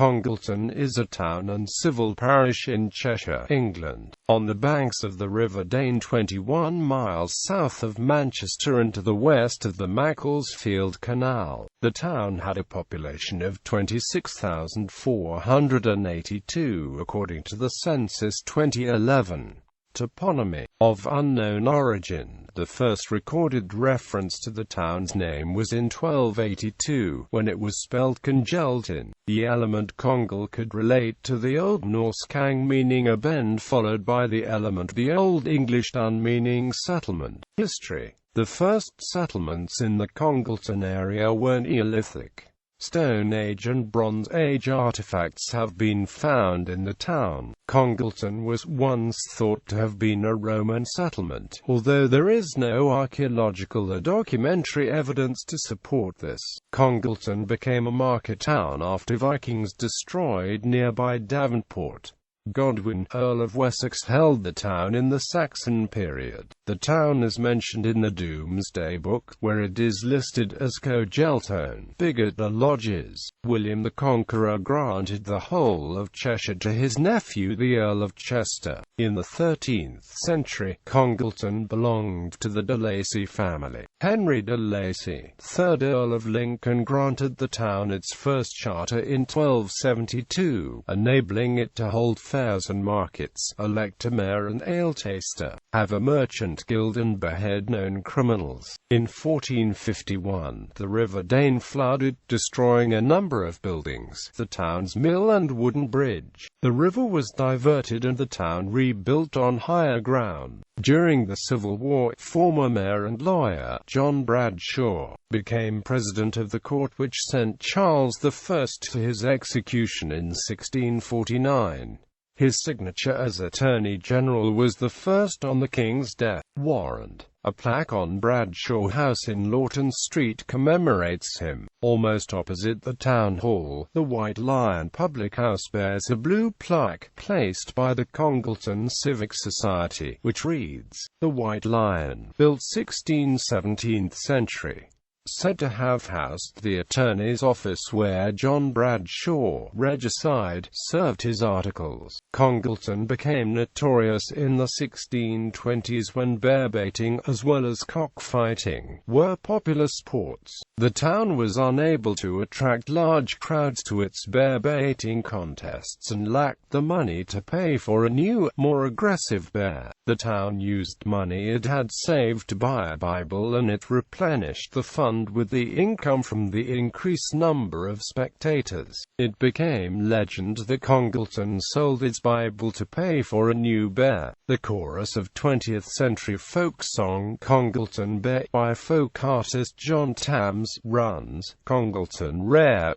Congleton is a town and civil parish in Cheshire, England, on the banks of the River Dane 21 miles south of Manchester and to the west of the Macclesfield Canal. The town had a population of 26,482 according to the Census 2011. Toponymy, of unknown origin. The first recorded reference to the town's name was in 1282, when it was spelled Congleton. The element Congle could relate to the Old Norse Kang, meaning a bend, followed by the element the Old English dun, meaning settlement. History. The first settlements in the Congleton area were Neolithic. Stone Age and Bronze Age artifacts have been found in the town. Congleton was once thought to have been a Roman settlement, although there is no archaeological or documentary evidence to support this. Congleton became a market town after Vikings destroyed nearby Davenport. Godwin, Earl of Wessex, held the town in the Saxon period. The town is mentioned in the Domesday Book, where it is listed as Congleton. Bigger lodges. William the Conqueror granted the whole of Cheshire to his nephew the Earl of Chester. In the 13th century, Congleton belonged to the de Lacy family. Henry de Lacy, 3rd Earl of Lincoln, granted the town its first charter in 1272, enabling it to hold fairs and markets, elect a mayor and ale taster, have a merchant guild and behead known criminals. In 1451, the River Dane flooded, destroying a number of buildings, the town's mill and wooden bridge. The river was diverted and the town rebuilt on higher ground. During the Civil War, former mayor and lawyer, John Bradshaw, became president of the court which sent Charles I to his execution in 1649. His signature as Attorney General was the first on the King's death warrant. A plaque on Bradshaw House in Lawton Street commemorates him. Almost opposite the town hall, the White Lion public house bears a blue plaque, placed by the Congleton Civic Society, which reads, "The White Lion, built 16th–17th century." Said to have housed the attorney's office where John Bradshaw, regicide, served his articles. Congleton became notorious in the 1620s when bear-baiting as well as cockfighting were popular sports. The town was unable to attract large crowds to its bear-baiting contests and lacked the money to pay for a new, more aggressive bear. The town used money it had saved to buy a Bible, and it replenished the fund with the income from the increased number of spectators. It became legend that Congleton sold its Bible to pay for a new bear. The chorus of 20th-century folk song Congleton Bear by folk artist John Tams runs, Congleton Rare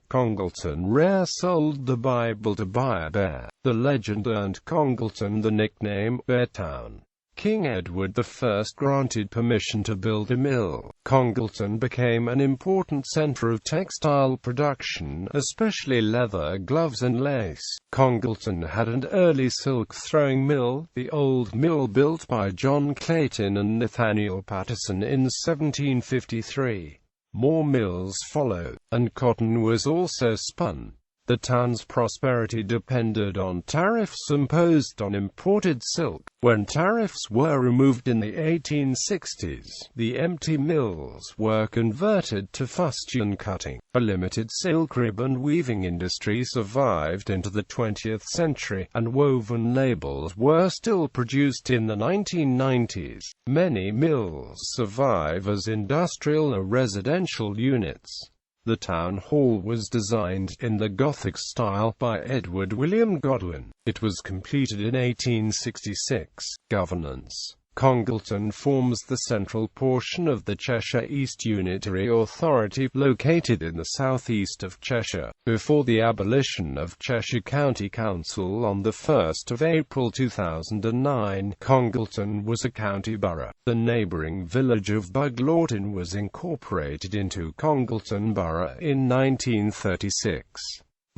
sold the Bible to buy a bear. The legend earned Congleton the nickname Bear Town. King Edward I granted permission to build a mill. Congleton became an important centre of textile production, especially leather, gloves and lace. Congleton had an early silk-throwing mill, the Old Mill, built by John Clayton and Nathaniel Patterson in 1753. More mills followed, and cotton was also spun. The town's prosperity depended on tariffs imposed on imported silk. When tariffs were removed in the 1860s, the empty mills were converted to fustian cutting. A limited silk ribbon weaving industry survived into the 20th century, and woven labels were still produced in the 1990s. Many mills survive as industrial or residential units. The town hall was designed in the Gothic style by Edward William Godwin. It was completed in 1866. Governance. Congleton forms the central portion of the Cheshire East Unitary Authority, located in the southeast of Cheshire. Before the abolition of Cheshire County Council on 1 April 2009, Congleton was a county borough. The neighbouring village of Buglaughton was incorporated into Congleton Borough in 1936.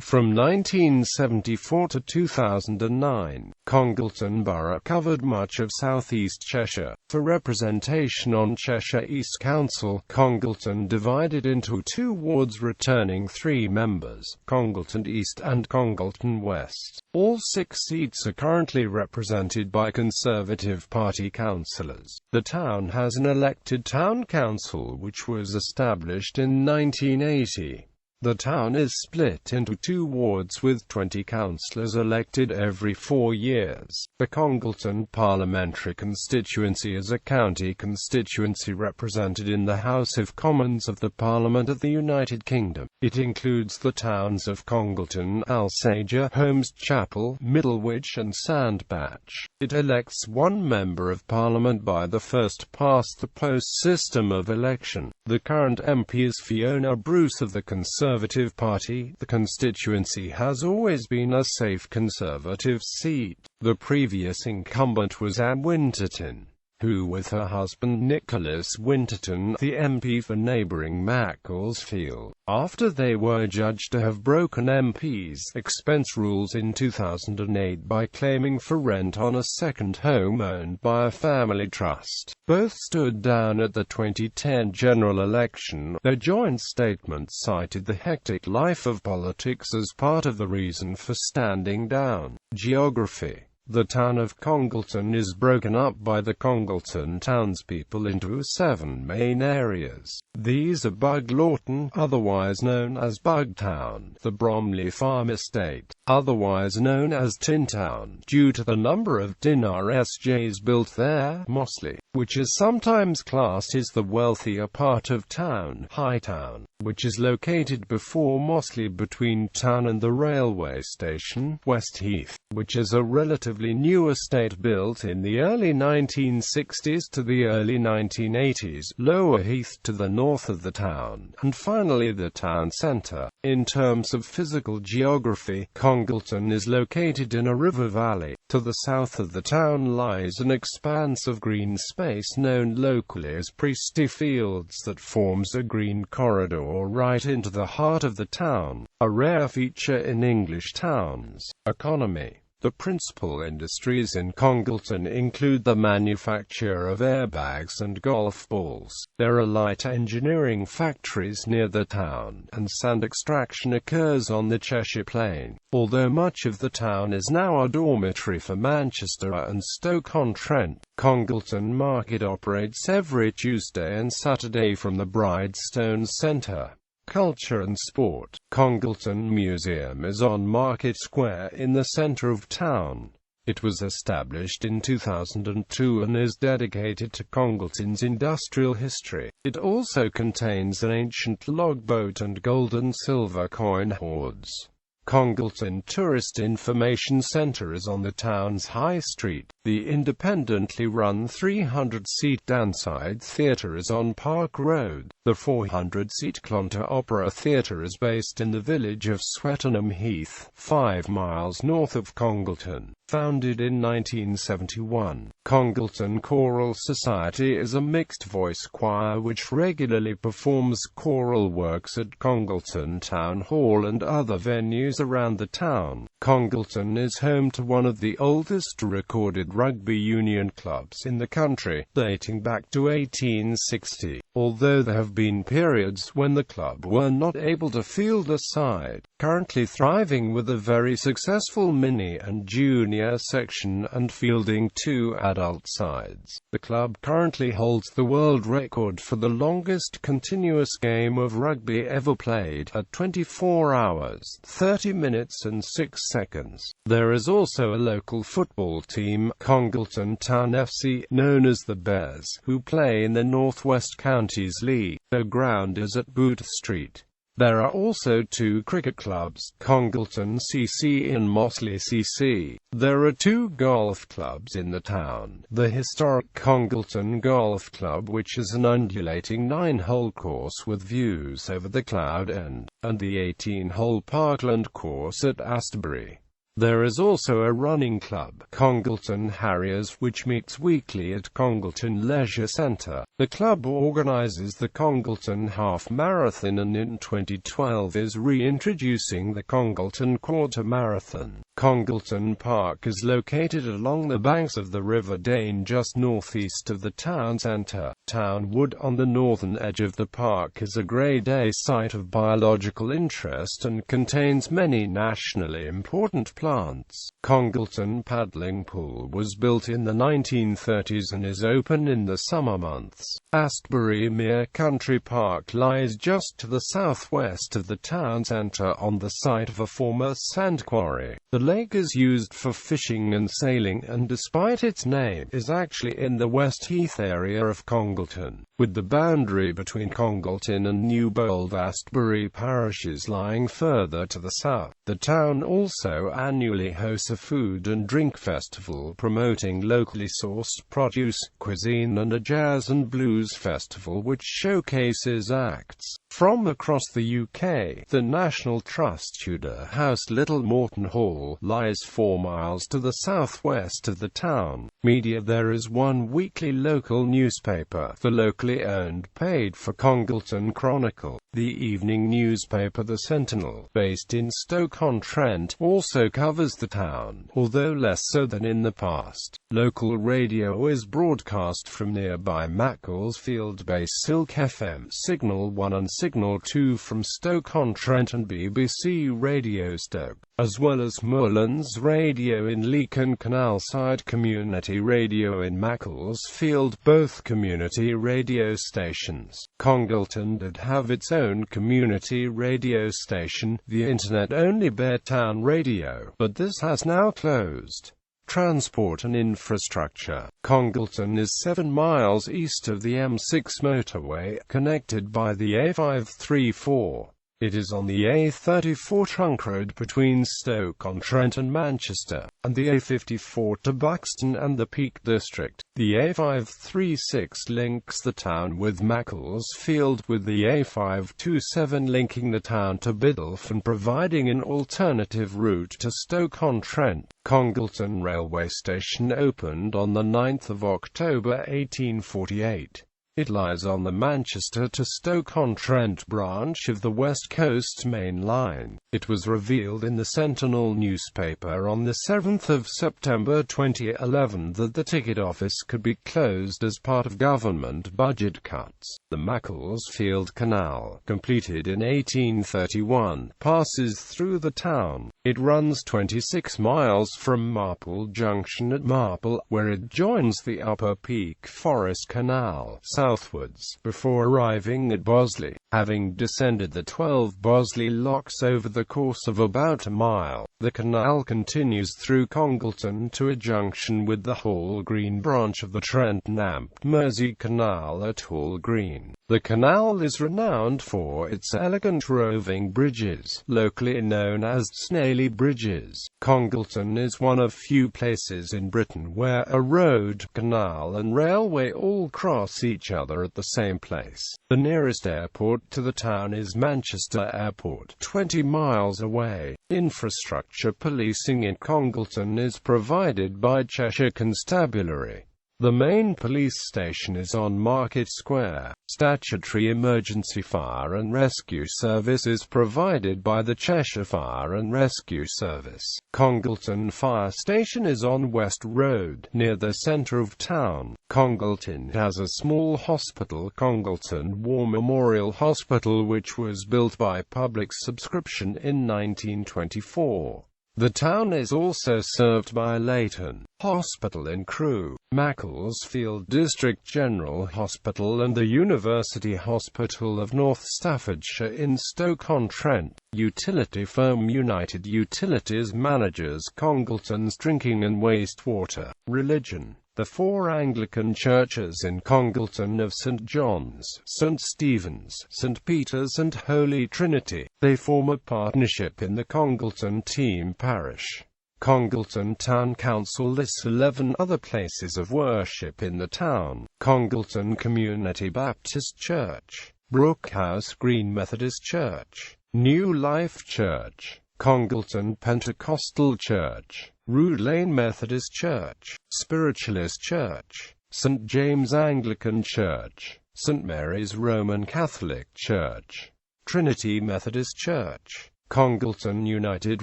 From 1974 to 2009, Congleton Borough covered much of southeast Cheshire. For representation on Cheshire East Council, Congleton divided into 2 wards returning 3 members, Congleton East and Congleton West. All 6 seats are currently represented by Conservative Party councillors. The town has an elected town council which was established in 1980. The town is split into 2 wards with 20 councillors elected every 4 years. The Congleton parliamentary constituency is a county constituency represented in the House of Commons of the Parliament of the United Kingdom. It includes the towns of Congleton, Alsager, Holmes Chapel, Middlewich and Sandbach. It elects 1 member of Parliament by the first-past-the-post system of election. The current MP is Fiona Bruce of the Conservative Party. The constituency has always been a safe Conservative seat. The previous incumbent was Anne Winterton, who with her husband Nicholas Winterton, the MP for neighbouring Macclesfield, after they were judged to have broken MP's expense rules in 2008 by claiming for rent on a second home owned by a family trust. Both stood down at the 2010 general election. Their joint statement cited the hectic life of politics as part of the reason for standing down. Geography. The town of Congleton is broken up by the Congleton townspeople into 7 main areas. These are Buglaughton, otherwise known as Bugtown, the Bromley Farm Estate, otherwise known as Tintown, due to the number of tin RSJs built there, Mossley, which is sometimes classed as the wealthier part of town, Hightown, which is located before Mossley between town and the railway station, Westheath, which is a relatively new estate built in the early 1960s to the early 1980s, Lower Heath to the north of the town, and finally the town centre. In terms of physical geography, Congleton is located in a river valley. To the south of the town lies an expanse of green space known locally as Priestley Fields that forms a green corridor right into the heart of the town, a rare feature in English towns. Economy. The principal industries in Congleton include the manufacture of airbags and golf balls. There are light engineering factories near the town, and sand extraction occurs on the Cheshire Plain. Although much of the town is now a dormitory for Manchester and Stoke-on-Trent, Congleton Market operates every Tuesday and Saturday from the Bridestones Centre. Culture and sport. Congleton Museum is on Market Square in the centre of town. It was established in 2002 and is dedicated to Congleton's industrial history. It also contains an ancient logboat and gold and silver coin hoards. Congleton Tourist Information Centre is on the town's High Street. The independently run 300-seat Danside Theatre is on Park Road. The 400-seat Clonta Opera Theatre is based in the village of Swettenham Heath, 5 miles north of Congleton. Founded in 1971, Congleton Choral Society is a mixed-voice choir which regularly performs choral works at Congleton Town Hall and other venues around the town. Congleton is home to one of the oldest recorded rugby union clubs in the country, dating back to 1860, although there have been periods when the club were not able to field a side. Currently thriving with a very successful mini and junior section and fielding 2 adult sides. The club currently holds the world record for the longest continuous game of rugby ever played, at 24 hours, 30 minutes and 6 seconds. There is also a local football team, Congleton Town FC, known as the Bears, who play in the North West Counties League. Their ground is at Booth Street. There are also 2 cricket clubs, Congleton CC and Mossley CC. There are 2 golf clubs in the town. The historic Congleton Golf Club, which is an undulating 9-hole course with views over the Cloud End, and the 18-hole Parkland course at Astorbury. There is also a running club, Congleton Harriers, which meets weekly at Congleton Leisure Centre. The club organises the Congleton Half Marathon and in 2012 is reintroducing the Congleton Quarter Marathon. Congleton Park is located along the banks of the River Dane just northeast of the town centre. Town Wood on the northern edge of the park is a Grade A site of biological interest and contains many nationally important plants. Congleton Paddling Pool was built in the 1930s and is open in the summer months. Astbury Mere Country Park lies just to the southwest of the town centre on the site of a former sand quarry. The lake is used for fishing and sailing and despite its name, is actually in the West Heath area of Congleton, with the boundary between Congleton and Newbold Astbury parishes lying further to the south. The town also annually hosts a food and drink festival promoting locally sourced produce, cuisine and a jazz and blues festival which showcases acts from across the UK. The National Trust Tudor House Little Morton Hall lies 4 miles to the southwest of the town. Media: there is one weekly local newspaper, the locally owned paid-for Congleton Chronicle. The evening newspaper The Sentinel, based in Stoke-on-Trent, also covers the town, although less so than in the past. Local radio is broadcast from nearby Macclesfield-based Silk FM, Signal 1 and Signal 2 from Stoke-on-Trent and BBC Radio Stoke, as well as Moorlands Radio in Leakin Canalside Community Radio in Macclesfield, both community radio stations. Congleton did have its own community radio station, the internet-only Beartown Radio, but this has now closed. Transport and infrastructure. Congleton is 7 miles east of the M6 motorway, connected by the A534. It is on the A34 trunk road between Stoke-on-Trent and Manchester, and the A54 to Buxton and the Peak District. The A536 links the town with Macclesfield, with the A527 linking the town to Biddulph and providing an alternative route to Stoke-on-Trent. Congleton Railway Station opened on the 9th of October 1848. It lies on the Manchester to Stoke-on-Trent branch of the West Coast Main Line. It was revealed in the Sentinel newspaper on the 7th of September 2011 that the ticket office could be closed as part of government budget cuts. The Macclesfield Canal, completed in 1831, passes through the town. It runs 26 miles from Marple Junction at Marple, where it joins the Upper Peak Forest Canal southwards, before arriving at Bosley, having descended the 12 Bosley locks over the course of about a mile. The canal continues through Congleton to a junction with the Hall Green branch of the Trent-Namp Mersey Canal at Hall Green. The canal is renowned for its elegant roving bridges, locally known as Snaily Bridges. Congleton is one of few places in Britain where a road, canal and railway all cross each other at the same place. The nearest airport to the town is Manchester Airport, 20 miles away. Infrastructure. Policing in Congleton is provided by Cheshire Constabulary. The main police station is on Market Square. Statutory emergency fire and rescue service is provided by the Cheshire Fire and Rescue Service. Congleton Fire Station is on West Road, near the centre of town. Congleton has a small hospital, Congleton War Memorial Hospital, which was built by public subscription in 1924. The town is also served by Leighton Hospital in Crewe, Macclesfield District General Hospital and the University Hospital of North Staffordshire in Stoke-on-Trent. Utility firm United Utilities manages Congleton's drinking and wastewater. Religion. The 4 Anglican churches in Congleton of St. John's, St. Stephen's, St. Peter's and Holy Trinity. They form a partnership in the Congleton Team Parish. Congleton Town Council lists 11 other places of worship in the town. Congleton Community Baptist Church, Brookhouse Green Methodist Church, New Life Church, Congleton Pentecostal Church, Rood Lane Methodist Church, Spiritualist Church, St. James Anglican Church, St. Mary's Roman Catholic Church, Trinity Methodist Church, Congleton United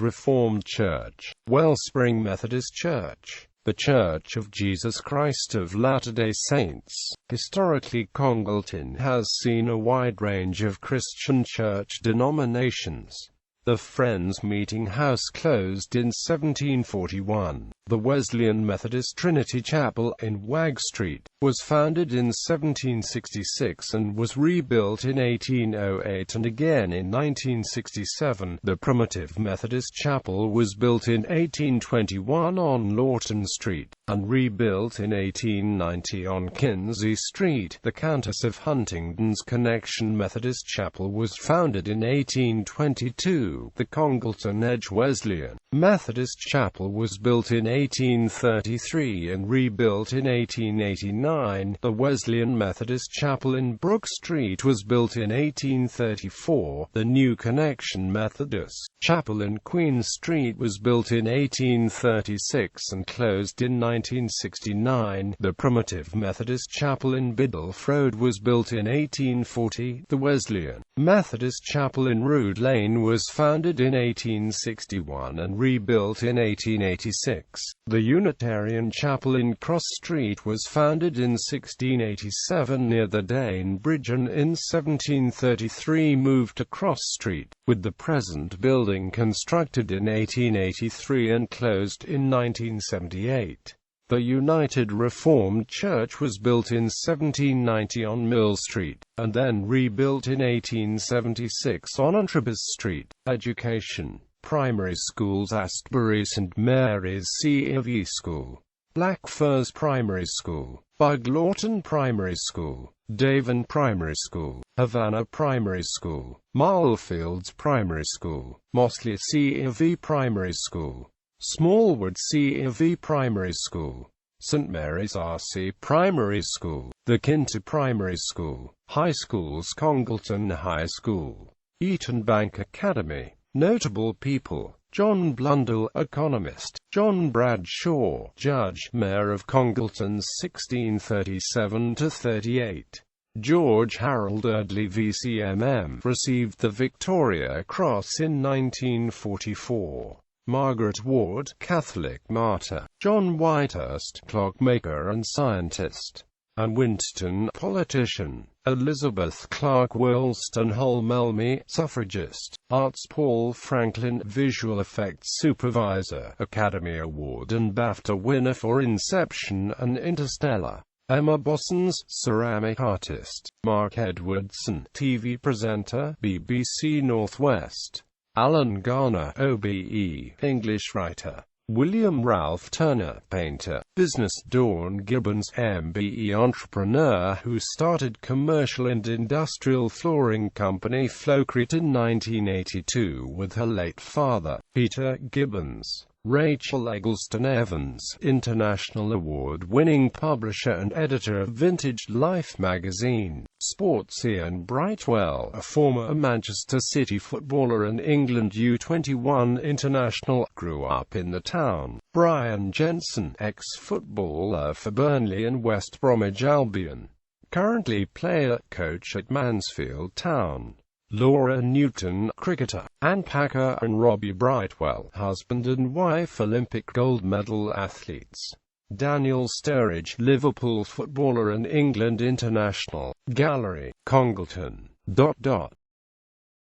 Reformed Church, Wellspring Methodist Church, The Church of Jesus Christ of Latter-day Saints. Historically, Congleton has seen a wide range of Christian church denominations. The Friends Meeting House closed in 1741. The Wesleyan Methodist Trinity Chapel in Wag Street was founded in 1766 and was rebuilt in 1808 and again in 1967. The Primitive Methodist Chapel was built in 1821 on Lawton Street, and rebuilt in 1890 on Kinsey Street. The Countess of Huntingdon's Connection Methodist Chapel was founded in 1822. The Congleton Edge Wesleyan Methodist Chapel was built in 1833 and rebuilt in 1889. The Wesleyan Methodist Chapel in Brook Street was built in 1834. The New Connection Methodist Chapel in Queen Street was built in 1836 and closed in 1969. The Primitive Methodist Chapel in Biddulph Road was built in 1840. The Wesleyan Methodist Chapel in River Dane was founded in 1861 and rebuilt in 1886. The Unitarian Chapel in Cross Street was founded in 1687 near the Dane Bridge and in 1733 moved to Cross Street, with the present building constructed in 1883 and closed in 1978. The United Reformed Church was built in 1790 on Mill Street, and then rebuilt in 1876 on Antrobus Street. Education. Primary schools: Astbury St. Mary's C.E.V. School, Blackfurs Primary School, Buglaughton Primary School, Davon Primary School, Havana Primary School, Marlfields Primary School, Mossley C.E.V. Primary School, Smallwood C.E.V. Primary School, St. Mary's R.C. Primary School, The Kinter Primary School. High schools: Congleton High School, Eaton Bank Academy. Notable people: John Blundell, economist; John Bradshaw, judge, Mayor of Congleton 1637–38. George Harold Eardley VCMM, received the Victoria Cross in 1944. Margaret Ward, Catholic martyr; John Whitehurst, clockmaker and scientist; Anne Winton, politician; Elizabeth Clark Wollstonecraft, suffragist; Arts Paul Franklin, visual effects supervisor, Academy Award and BAFTA winner for Inception and Interstellar; Emma Bossons, ceramic artist; Mark Edwardson, TV presenter, BBC Northwest; Alan Garner, OBE, English writer; William Ralph Turner, painter; business: Dawn Gibbons, MBE, entrepreneur who started commercial and industrial flooring company Flowcrete in 1982 with her late father, Peter Gibbons. Rachel Eggleston Evans, international award-winning publisher and editor of Vintage Life magazine. Sports: Ian Brightwell, a former Manchester City footballer and England U21 international, grew up in the town. Brian Jensen, ex-footballer for Burnley and West Bromwich Albion, currently player-coach at Mansfield Town. Laura Newton, cricketer. Anne Packer and Robbie Brightwell, husband and wife, Olympic gold medal athletes. Daniel Sturridge, Liverpool footballer and England international. Gallery, Congleton.